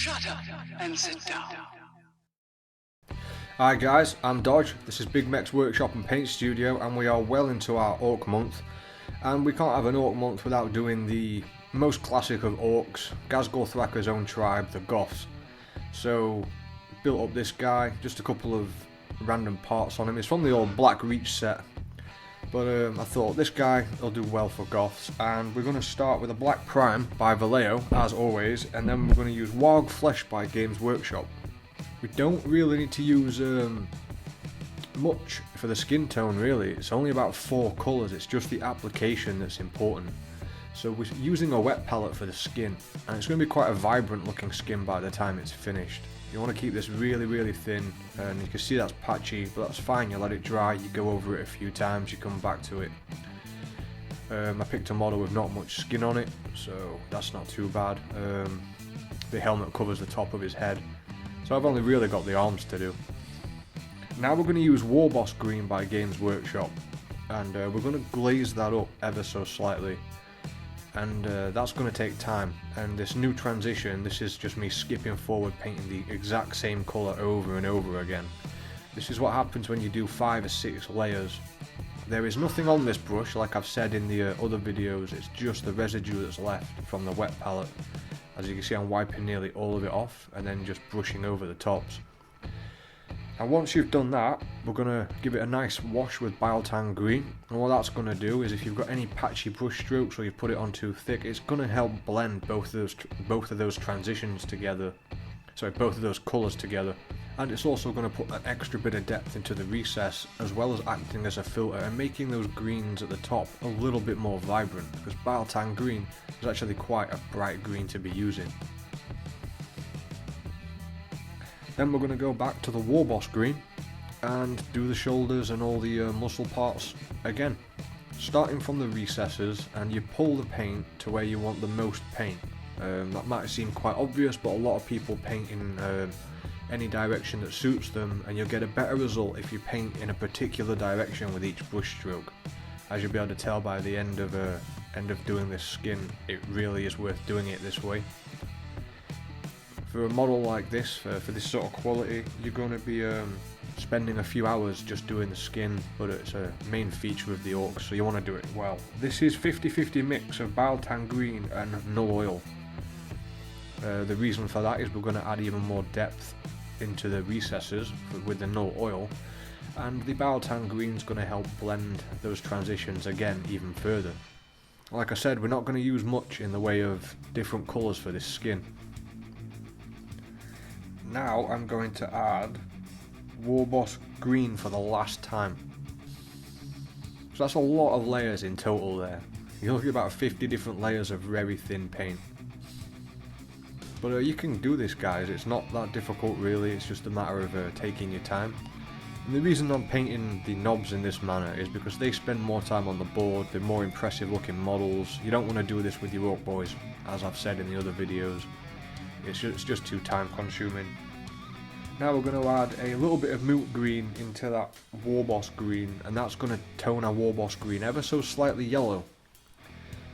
Shut up and sit down. Hi guys, I'm Dodge. This is Bigmeks Workshop and Paint Studio, and we are well into our Ork month. And we can't have an Ork month without doing the most classic of orcs, Gazgorthrakker's own tribe, the Goths. So, built up this guy, just a couple of random parts on him. It's from the old Black Reach set. But I thought this guy will do well for Goths, and we're going to start with a Black Prime by Vallejo, as always, and then we're going to use Warg Flesh by Games Workshop. We don't really need to use much for the skin tone, really. It's only about 4 colours, it's just the application that's important. So we're using a wet palette for the skin, and it's going to be quite a vibrant looking skin by the time it's finished. You want to keep this really thin, and you can see that's patchy, but that's fine. You let it dry, you go over it a few times, you come back to it. I picked a model with not much skin on it, so that's not too bad. The helmet covers the top of his head, so I've only really got the arms to do. Now we're going to use Warboss Green by Games Workshop, and we're going to glaze that up ever so slightly. And that's going to take time, and this new transition, this is just me skipping forward, painting the exact same colour over and over again. This is what happens when you do 5 or 6 layers. There is nothing on this brush, like I've said in the other videos, it's just the residue that's left from the wet palette. As you can see, I'm wiping nearly all of it off and then just brushing over the tops. And once you've done that, we're going to give it a nice wash with Biotang Green, and what that's going to do is if you've got any patchy brush strokes or you put it on too thick, it's going to help blend both of those transitions together, both of those colours together, and it's also going to put an extra bit of depth into the recess, as well as acting as a filter and making those greens at the top a little bit more vibrant, because Biotang Green is actually quite a bright green to be using. Then we're going to go back to the Warboss Green and do the shoulders and all the muscle parts again. Starting from the recesses, and you pull the paint to where you want the most paint. That might seem quite obvious, but a lot of people paint in any direction that suits them, and you'll get a better result if you paint in a particular direction with each brush stroke. As you'll be able to tell by the end of doing this skin, it really is worth doing it this way. For a model like this, for this sort of quality, you're going to be spending a few hours just doing the skin, but it's a main feature of the orcs, so you want to do it well. This is 50-50 mix of Biotang Green and Null Oil. The reason for that is we're going to add even more depth into the recesses with the Null Oil, and the Biotang Green is going to help blend those transitions again even further. Like I said, we're not going to use much in the way of different colours for this skin. Now I'm going to add Warboss Green for the last time. So that's a lot of layers in total there. You're looking at about 50 different layers of very thin paint. But you can do this, guys, it's not that difficult really, it's just a matter of taking your time. And the reason I'm painting the knobs in this manner is because they spend more time on the board, they're more impressive looking models. You don't want to do this with your Ork boys, as I've said in the other videos. It's just too time consuming. Now we're going to add a little bit of Moot Green into that Warboss Green, and that's going to tone our Warboss Green ever so slightly yellow.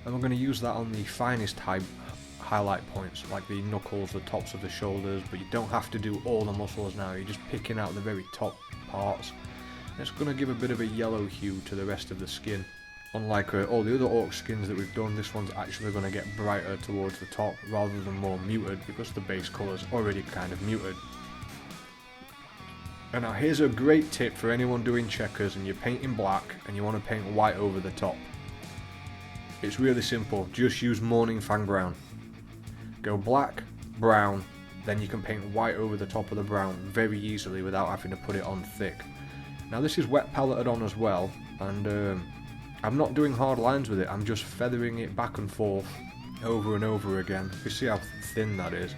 And we're going to use that on the finest highlight points, like the knuckles, the tops of the shoulders, but you don't have to do all the muscles now, you're just picking out the very top parts. And it's going to give a bit of a yellow hue to the rest of the skin. Unlike all the other orc skins that we've done, this one's actually going to get brighter towards the top rather than more muted, because the base colour is already kind of muted. And now here's a great tip for anyone doing checkers and you're painting black and you want to paint white over the top. It's really simple, just use Morning Fang Brown. Go black, brown, then you can paint white over the top of the brown very easily without having to put it on thick. Now this is wet paletted on as well, and I'm not doing hard lines with it, I'm just feathering it back and forth over and over again. You see how thin that is.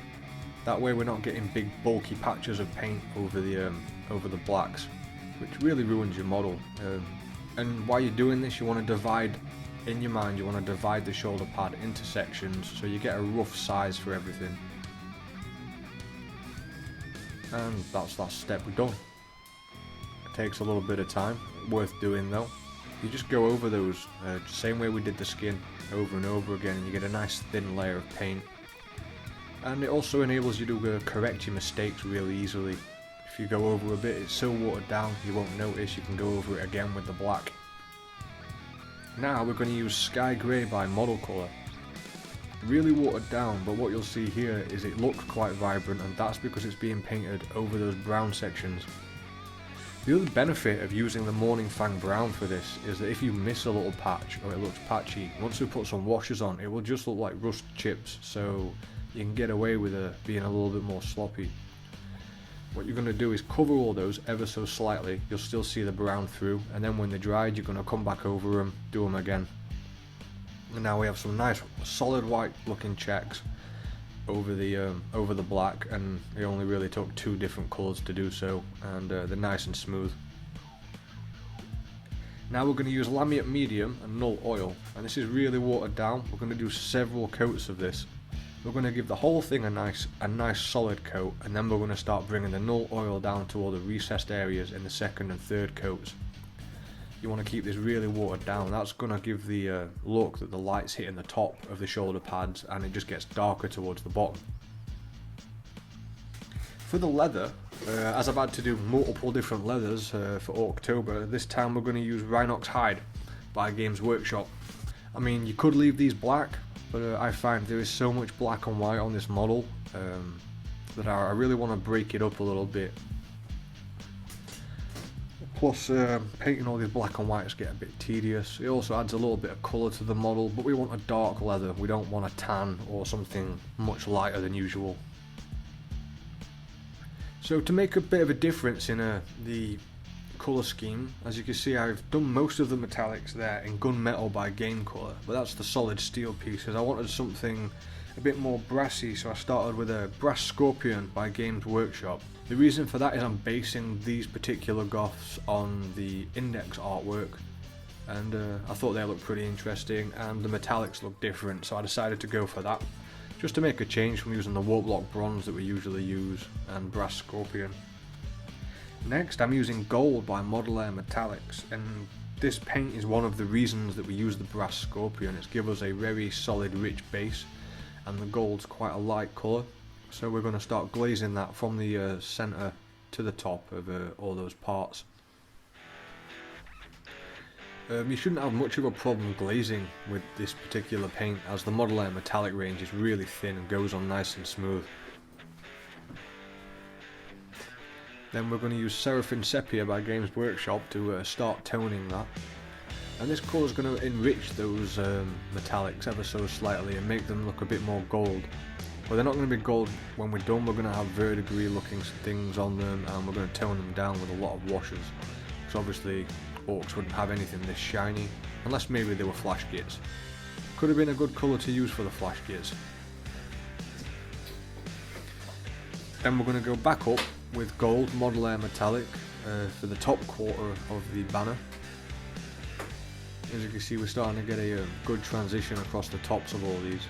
That way we're not getting big bulky patches of paint over the blacks, which really ruins your model. And while you're doing this, you want to divide, in your mind, you want to divide the shoulder pad into sections so you get a rough size for everything. And that's that step done. It takes a little bit of time, worth doing though. You just go over those, same way we did the skin, over and over again, and you get a nice thin layer of paint. and it also enables you to correct your mistakes really easily. If you go over a bit, it's so watered down you won't notice. You can go over it again with the black. Now we're going to use Sky Grey by Model Colour. Really watered down, but what you'll see here is it looks quite vibrant, and that's because it's being painted over those brown sections. The other benefit of using the Morning Fang brown for this is that if you miss a little patch or it looks patchy, once we put some washes on, it will just look like rust chips, so you can get away with it being a little bit more sloppy. What you're going to do is cover all those ever so slightly. You'll still see the brown through, and then when they're dried you're going to come back over them, do them again. And now we have some nice solid white looking checks over the black, and it only really took 2 different colours to do so, and they're nice and smooth. Now we're going to use Lamiate Medium and Null Oil, and this is really watered down. We're going to do several coats of this. We're going to give the whole thing a nice solid coat, and then we're going to start bringing the Null Oil down to all the recessed areas in the second and third coats. You want to keep this really watered down. That's going to give the look that the light's hitting the top of the shoulder pads and it just gets darker towards the bottom. For the leather, as I've had to do multiple different leathers for October, this time we're going to use Rhinox Hide by Games Workshop. I mean, you could leave these black, but I find there is so much black and white on this model that I really want to break it up a little bit. Plus, painting all these black and whites get a bit tedious. It also adds a little bit of colour to the model, but we want a dark leather. We don't want a tan or something much lighter than usual. So to make a bit of a difference in the colour scheme, as you can see I've done most of the metallics there in Gunmetal by Game Colour, but that's the solid steel pieces. I wanted something a bit more brassy, so I started with a Brass Scorpion by Games Workshop. The reason for that is I'm basing these particular Goffs on the index artwork, and I thought they looked pretty interesting and the metallics look different, so I decided to go for that, just to make a change from using the Warplock Bronze that we usually use and Brass Scorpion. Next I'm using Gold by Model Air Metallics, and this paint is one of the reasons that we use the Brass Scorpion. It's given us a very solid rich base, and the gold's quite a light colour. So we're going to start glazing that from the centre to the top of all those parts. You shouldn't have much of a problem glazing with this particular paint, as the Model Air metallic range is really thin and goes on nice and smooth. Then we're going to use Seraphim Sepia by Games Workshop to start toning that. And this colour is going to enrich those metallics ever so slightly and make them look a bit more gold. But they're not going to be gold when we're done. We're going to have verdigris looking things on them, and we're going to tone them down with a lot of washes. Because obviously Orks wouldn't have anything this shiny, unless maybe they were flash kits. Could have been a good colour to use for the flash kits. Then we're going to go back up with Gold Model Air Metallic for the top quarter of the banner. As you can see, we're starting to get a good transition across the tops of all these.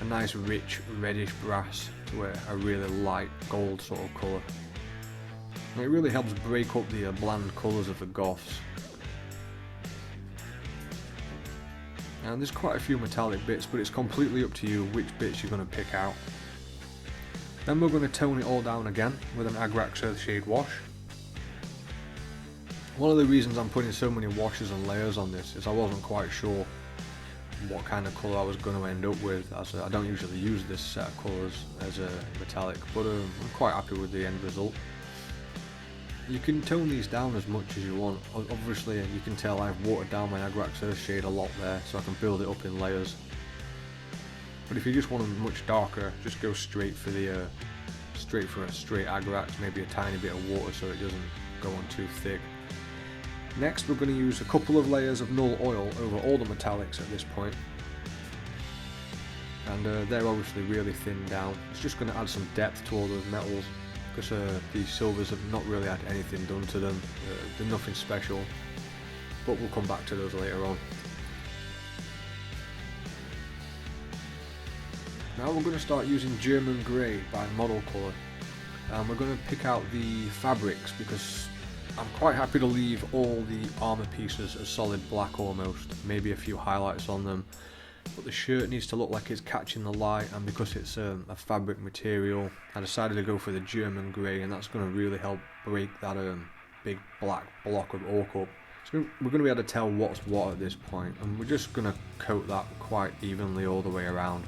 A nice rich reddish brass to a really light gold sort of colour. And it really helps break up the bland colours of the Goffs. And there's quite a few metallic bits, but it's completely up to you which bits you're going to pick out. Then we're going to tone it all down again with an Agrax Earthshade wash. One of the reasons I'm putting so many washes and layers on this is I wasn't quite sure what kind of colour I was going to end up with, as I don't usually use this set of colours as a metallic, but I'm quite happy with the end result. You can tone these down as much as you want. Obviously you can tell I've watered down my Agrax Earthshade a lot there, so I can build it up in layers. But if you just want them much darker, just go straight for a straight Agrax, maybe a tiny bit of water so it doesn't go on too thick. Next we're going to use a couple of layers of Null Oil over all the metallics at this point. And they're obviously really thinned down. It's just going to add some depth to all those metals, because these silvers have not really had anything done to them. They're nothing special, but we'll come back to those later on. Now we're going to start using German Grey by Model Colour, and we're going to pick out the fabrics, because I'm quite happy to leave all the armour pieces as solid black almost, maybe a few highlights on them, but the shirt needs to look like it's catching the light, and because it's a fabric material, I decided to go for the German grey, and that's going to really help break that big black block of ork up. So we're going to be able to tell what's what at this point, and we're just going to coat that quite evenly all the way around.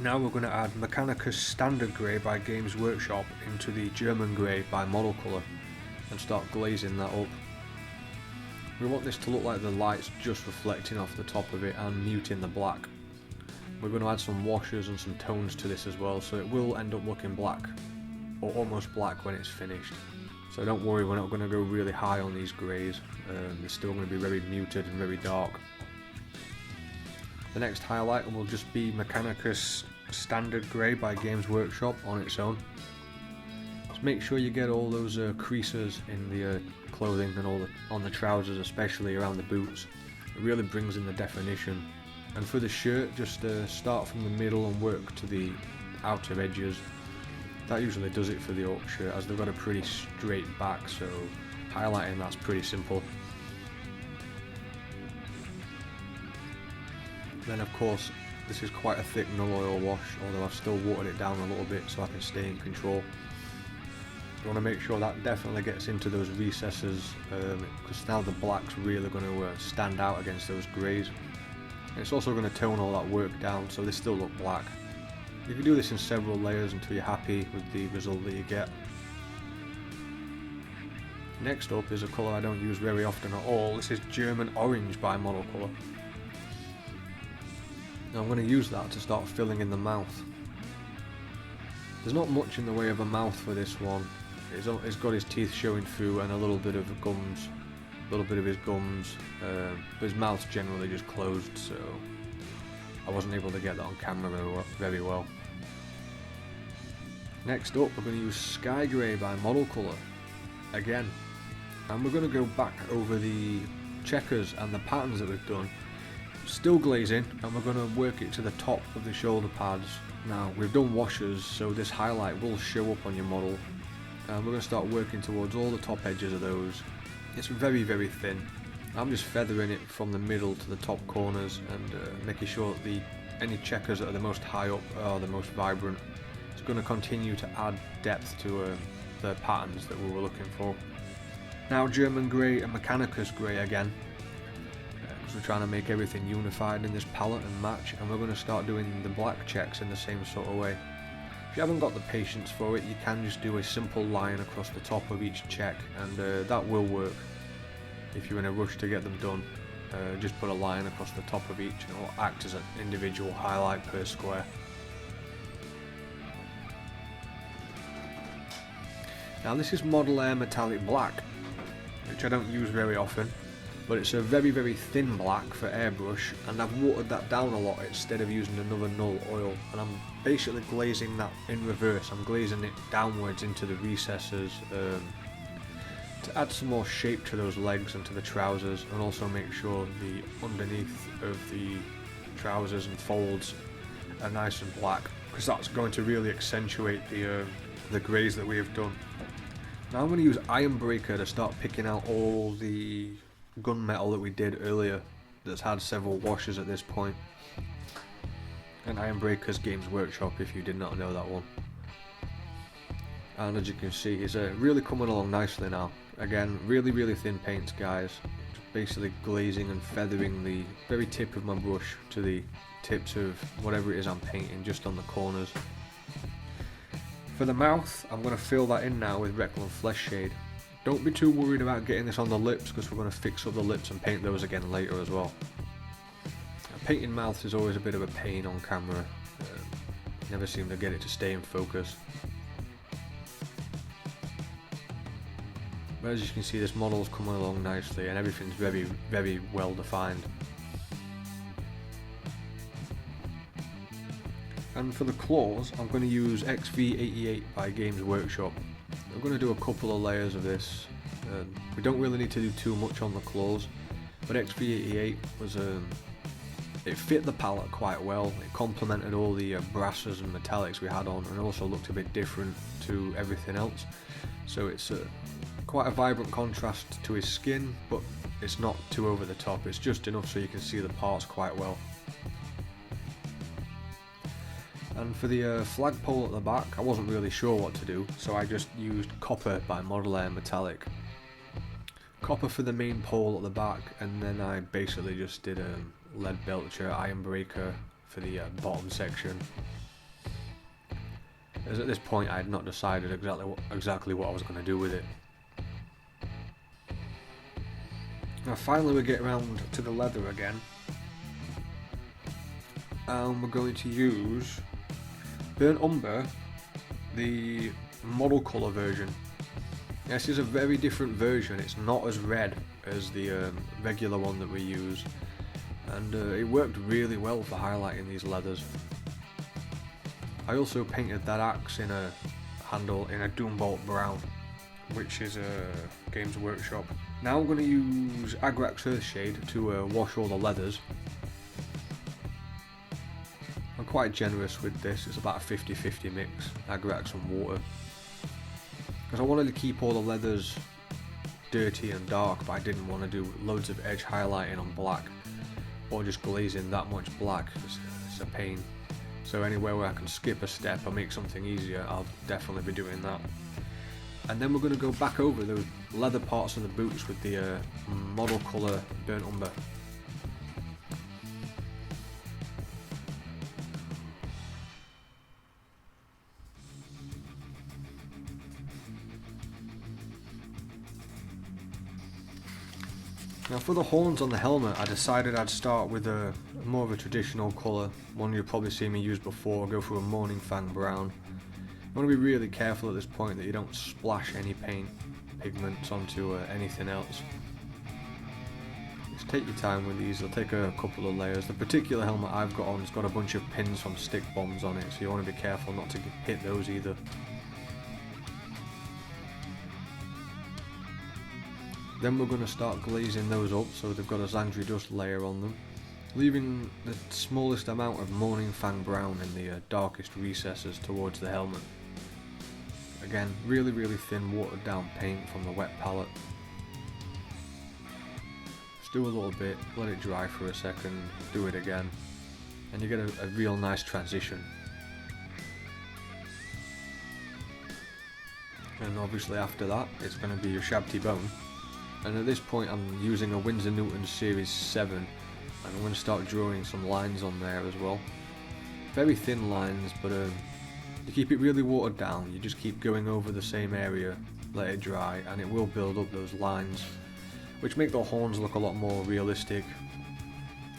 Now we're going to add Mechanicus Standard Grey by Games Workshop into the German Grey by Model Colour and start glazing that up. We want this to look like the light's just reflecting off the top of it and muting the black. We're going to add some washes and some tones to this as well, so it will end up looking black, or almost black when it's finished. So don't worry, we're not going to go really high on these greys, they're still going to be very muted and very dark. The next highlight will just be Mechanicus Standard Grey by Games Workshop on its own. Just make sure you get all those creases in the clothing and on the trousers, especially around the boots. It really brings in the definition. And for the shirt, just start from the middle and work to the outer edges. That usually does it for the ork shirt, as they've got a pretty straight back, so highlighting that's pretty simple. Then of course, this is quite a thick null oil wash, although I've still watered it down a little bit so I can stay in control. You want to make sure that definitely gets into those recesses, because now the black's really going to stand out against those greys. And it's also going to tone all that work down, so they still look black. You can do this in several layers until you're happy with the result that you get. Next up is a colour I don't use very often at all. This is German Orange by Model Colour. Now I'm going to use that to start filling in the mouth. There's not much in the way of a mouth for this one. He's got his teeth showing through and a little bit of gums, but his mouth's generally just closed, so I wasn't able to get that on camera very well. Next up, we're going to use Sky Grey by Model Colour again, and we're going to go back over the checkers and the patterns that we've done, still glazing, and we're going to work it to the top of the shoulder pads. Now we've done washes, so this highlight will show up on your model, and we're going to start working towards all the top edges of those. It's very thin. I'm just feathering it from the middle to the top corners and making sure that any checkers that are the most high up are the most vibrant. It's going to continue to add depth to the patterns that we were looking for. Now German Grey and Mechanicus Grey again, because we're trying to make everything unified in this palette and match, and we're going to start doing the black checks in the same sort of way. If you haven't got the patience for it, you can just do a simple line across the top of each check, and that will work. If you're in a rush to get them done, just put a line across the top of each and it will act as an individual highlight per square. Now this is Model Air Metallic Black, which I don't use very often, but it's a very thin black for airbrush, and I've watered that down a lot instead of using another null oil, and I'm basically glazing that in reverse. I'm glazing it downwards into the recesses to add some more shape to those legs and to the trousers, and also make sure the underneath of the trousers and folds are nice and black, because that's going to really accentuate the greys that we have done. Now I'm going to use Iron Breaker to start picking out all the gunmetal that we did earlier that's had several washes at this point. And Iron Breaker's Games Workshop, if you did not know that one. And as you can see, he's really coming along nicely now. Again, really thin paints, guys. Just basically glazing and feathering the very tip of my brush to the tips of whatever it is I'm painting, just on the corners. For the mouth, I'm going to fill that in now with Recklon Flesh Shade. Don't be too worried about getting this on the lips, because we're going to fix up the lips and paint those again later as well. Painting mouths is always a bit of a pain on camera. Never seem to get it to stay in focus. But as you can see, this model's coming along nicely and everything's very well defined. And for the claws, I'm going to use XV88 by Games Workshop. I'm going to do a couple of layers of this. We don't really need to do too much on the claws, but XV88 was it fit the palette quite well. It complemented all the brasses and metallics we had on, and also looked a bit different to everything else. So it's quite a vibrant contrast to his skin, but it's not too over the top, it's just enough so you can see the parts quite well. And for the flagpole at the back, I wasn't really sure what to do, so I just used copper by Model Air Metallic. Copper for the main pole at the back, and then I basically just did a lead belcher iron breaker for the bottom section. As at this point I had not decided exactly what I was going to do with it. Now finally we get around to the leather again, and we're going to use Burnt Umber, the model colour version. This is a very different version, it's not as red as the regular one that we use, and it worked really well for highlighting these leathers. I also painted that axe in a handle in a Doombolt brown, which is a Games Workshop. Now I'm going to use Agrax Earthshade to wash all the leathers. I'm quite generous with this, it's about a 50-50 mix, Agrax and water. Because I wanted to keep all the leathers dirty and dark, but I didn't want to do loads of edge highlighting on black, or just glazing that much black, it's a pain. So anywhere where I can skip a step or make something easier, I'll definitely be doing that. And then we're going to go back over those leather parts of the boots with the model colour Burnt Umber. Now for the horns on the helmet, I decided I'd start with a more of a traditional colour, one you've probably seen me use before. Go for a Morning Fang brown. You want to be really careful at this point that you don't splash any paint pigments onto anything else. Just take your time with these, it'll take a couple of layers. The particular helmet I've got on has got a bunch of pins from stick bombs on it, so you want to be careful not to hit those either. Then we're going to start glazing those up so they've got a Xandri dust layer on them, leaving the smallest amount of Morning Fang brown in the darkest recesses towards the helmet. Again, really thin watered down paint from the wet palette. Just do a little bit, let it dry for a second, do it again, and you get a real nice transition. And obviously after that, it's going to be your Shabty Bone. And at this point I'm using a Winsor Newton Series 7, and I'm going to start drawing some lines on there as well. Very thin lines, but you keep it really watered down, you just keep going over the same area, let it dry, and it will build up those lines, which make the horns look a lot more realistic.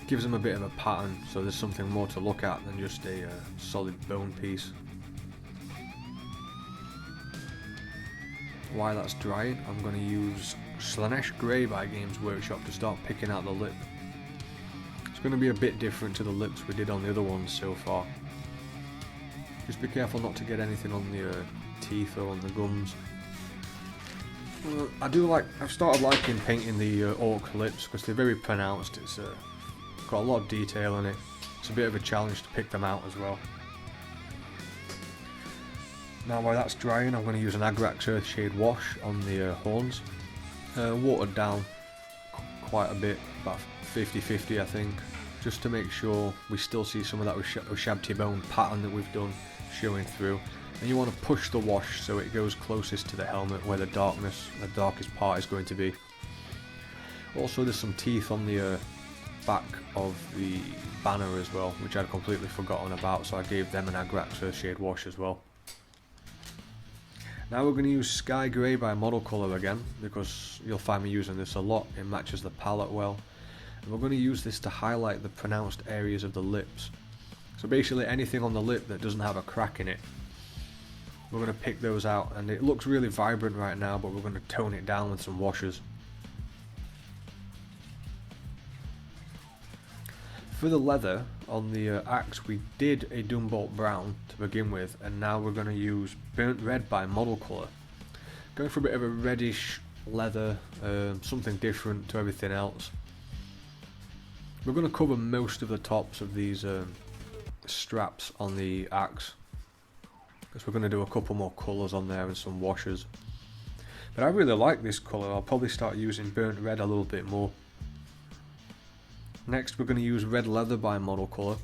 Gives them a bit of a pattern, so there's something more to look at than just a solid bone piece. While that's drying, I'm going to use Slanesh Grey by Games Workshop to start picking out the lip. It's going to be a bit different to the lips we did on the other ones so far. Just be careful not to get anything on the teeth or on the gums. I've started liking painting the orc lips because they're very pronounced. It's got a lot of detail in it. It's a bit of a challenge to pick them out as well. Now while that's drying, I'm going to use an Agrax Earthshade wash on the horns. Watered down quite a bit, about 50-50 I think, just to make sure we still see some of that Shabty Bone pattern that we've done showing through. And you want to push the wash so it goes closest to the helmet where the darkest part is going to be. Also there's some teeth on the back of the banner as well, which I'd completely forgotten about, so I gave them an Agrax Earthshade wash as well. Now we're going to use Sky Grey by Model Colour again, because you'll find me using this a lot, it matches the palette well. And we're going to use this to highlight the pronounced areas of the lips. So basically anything on the lip that doesn't have a crack in it, we're going to pick those out, and it looks really vibrant right now, but we're going to tone it down with some washes. For the leather on the axe, we did a Doombolt brown to begin with, and now we're going to use Burnt Red by Model Colour. Going for a bit of a reddish leather, something different to everything else. We're going to cover most of the tops of these straps on the axe, because we're going to do a couple more colours on there and some washes. But I really like this colour. I'll probably start using burnt red a little bit more. Next we're going to use red leather by Model Colour.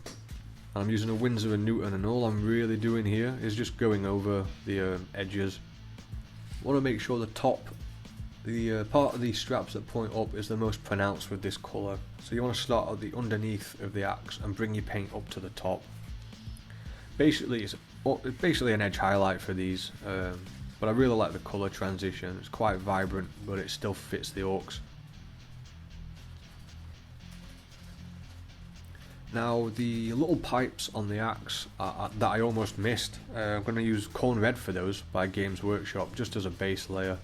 I'm using a Winsor & Newton, and all I'm really doing here is just going over the edges. I want to make sure the top, the part of these straps that point up is the most pronounced with this colour. So you want to start at the underneath of the axe and bring your paint up to the top. Basically it's basically an edge highlight for these, but I really like the colour transition. It's quite vibrant, but it still fits the orcs. Now the little pipes on the axe that I almost missed, I'm going to use Corn Red for those by Games Workshop, just as a base layer.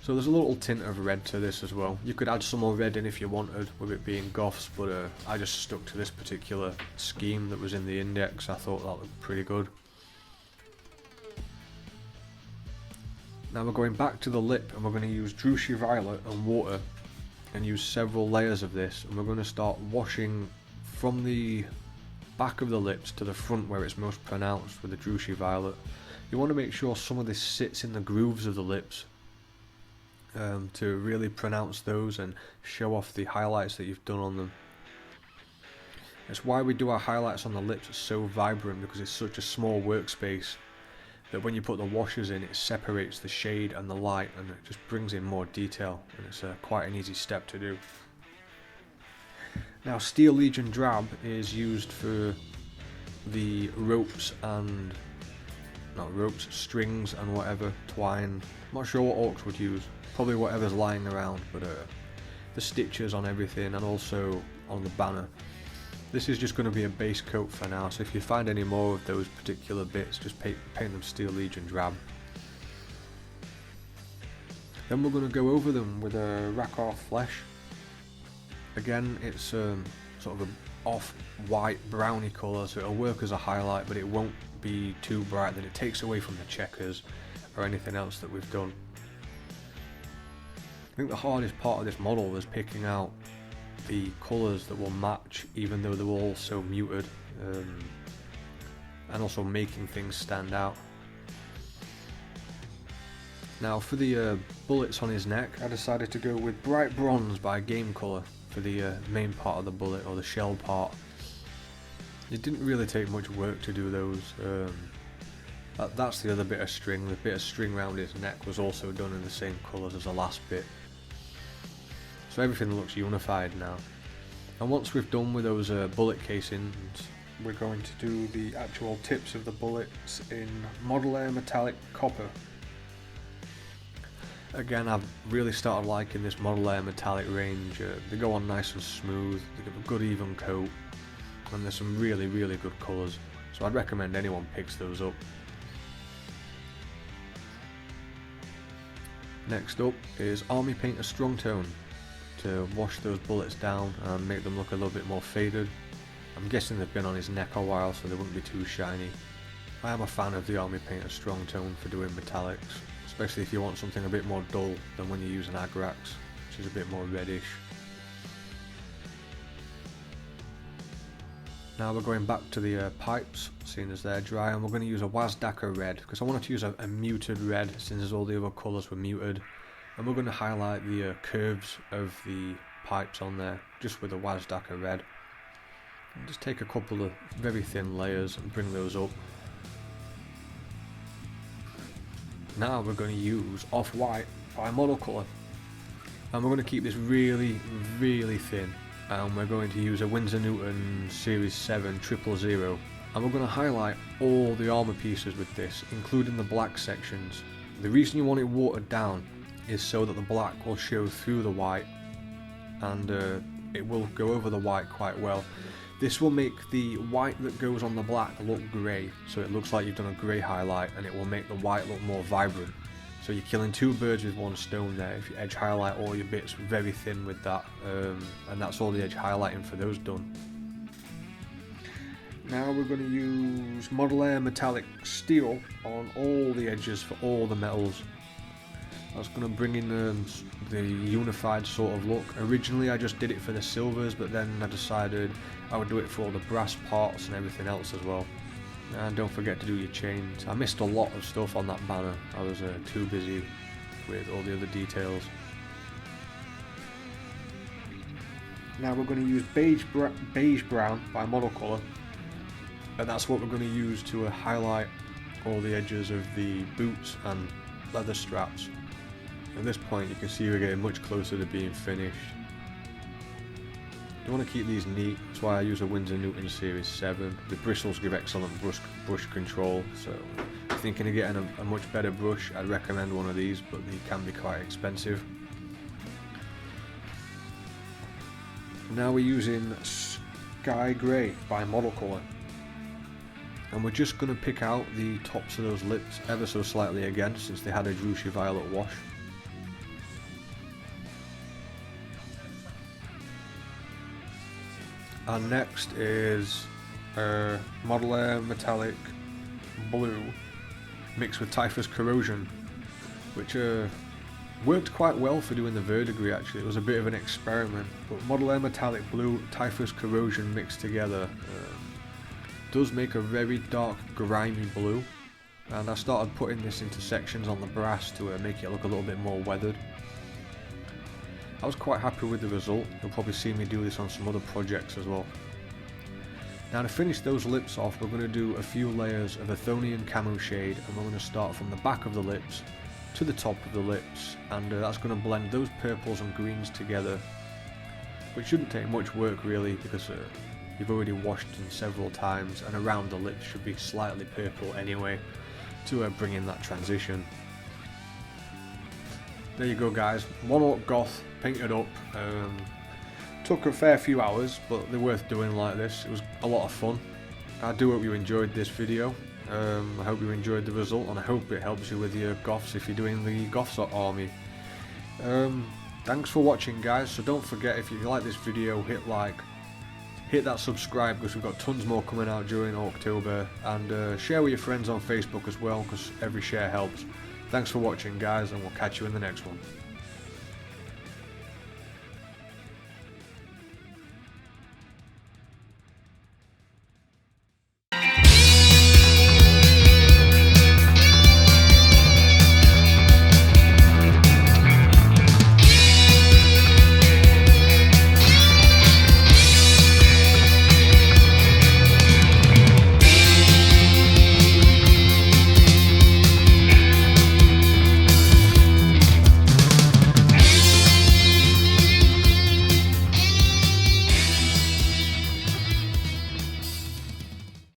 So there's a little tint of red to this as well. You could add some more red in if you wanted, with it being Goffs, but I just stuck to this particular scheme that was in the index. I thought that looked pretty good. Now we're going back to the lip, and we're going to use Drushy Violet and water and use several layers of this, and we're going to start washing from the back of the lips to the front where it's most pronounced with the Drushy Violet. You want to make sure some of this sits in the grooves of the lips to really pronounce those and show off the highlights that you've done on them. That's why we do our highlights on the lips so vibrant, because it's such a small workspace that when you put the washes in, it separates the shade and the light, and it just brings in more detail, and it's quite an easy step to do. Now Steel Legion Drab is used for the ropes and, not ropes, strings and whatever, twine. I'm not sure what orcs would use, probably whatever's lying around, but the stitches on everything and also on the banner. This is just going to be a base coat for now, so if you find any more of those particular bits, just paint them Steel Legion Drab. Then we're going to go over them with a Rakarth Flesh. Again, it's sort of an off-white browny colour, so it'll work as a highlight, but it won't be too bright that it takes away from the checkers or anything else that we've done. I think the hardest part of this model was picking out the colours that will match, even though they're all so muted, and also making things stand out. Now for the bullets on his neck, I decided to go with Bright Bronze by Game Colour for the main part of the bullet, or the shell part. It didn't really take much work to do those. That's the other bit of string. The bit of string around his neck was also done in the same colours as the last bit. So everything looks unified now. And once we've done with those bullet casings, we're going to do the actual tips of the bullets in Model Air Metallic Copper. Again, I've really started liking this Model Air Metallic range. They go on nice and smooth, they give a good even coat, and there's some really good colours, so I'd recommend anyone picks those up. Next up is Army Painter Strong Tone to wash those bullets down and make them look a little bit more faded. I'm guessing they've been on his neck a while, so they wouldn't be too shiny. I am a fan of the Army Painter Strong Tone for doing metallics, especially if you want something a bit more dull than when you use an Agrax, which is a bit more reddish. Now we're going back to the pipes, seeing as they're dry, and we're going to use a Wazdaka Red, because I wanted to use a muted red since all the other colours were muted. And we're going to highlight the curves of the pipes on there, just with a Wazdaka Red. And just take a couple of very thin layers and bring those up. Now we're going to use Off-White by Model Colour. And we're going to keep this really thin. And we're going to use a Winsor Newton Series 7 000. And we're going to highlight all the armour pieces with this, including the black sections. The reason you want it watered down is so that the black will show through the white, and it will go over the white quite well. This will make the white that goes on the black look grey, so it looks like you've done a grey highlight, and it will make the white look more vibrant. So you're killing two birds with one stone there if you edge highlight all your bits very thin with that, and that's all the edge highlighting for those done. Now we're going to use Model Air Metallic Steel on all the edges for all the metals. That's going to bring in the unified sort of look. Originally I just did it for the silvers, but then I decided I would do it for all the brass parts and everything else as well. And don't forget to do your chains. I missed a lot of stuff on that banner. I was too busy with all the other details. Now we're going to use beige brown by Model Colour, and that's what we're going to use to highlight all the edges of the boots and leather straps. At this point you can see we're getting much closer to being finished. You want to keep these neat, that's why I use a Winsor Newton Series 7. The bristles give excellent brush control, so if you're thinking of getting a much better brush, I'd recommend one of these, but they can be quite expensive. Now we're using Sky Grey by Model Colour, and we're just going to pick out the tops of those lips ever so slightly again, since they had a Drushy Violet wash. And next is Model Air Metallic Blue mixed with Typhus Corrosion, which worked quite well for doing the verdigris actually. It was a bit of an experiment, but Model Air Metallic Blue, Typhus Corrosion mixed together does make a very dark grimy blue, and I started putting this into sections on the brass to make it look a little bit more weathered. I was quite happy with the result. You'll probably see me do this on some other projects as well. Now to finish those lips off, we're going to do a few layers of Athonian Camo shade, and we're going to start from the back of the lips to the top of the lips, and that's going to blend those purples and greens together, which shouldn't take much work really, because you've already washed them several times, and around the lips should be slightly purple anyway to bring in that transition. There you go guys, one Ork Goth painted up. Took a fair few hours, but they're worth doing like this. It was a lot of fun. I do hope you enjoyed this video. I hope you enjoyed the result, and I hope it helps you with your Goths if you're doing the Goths army. Thanks for watching guys, so don't forget, if you like this video, hit like, hit that subscribe, because we've got tons more coming out during October, and share with your friends on Facebook as well, because every share helps. Thanks for watching guys, and we'll catch you in the next one.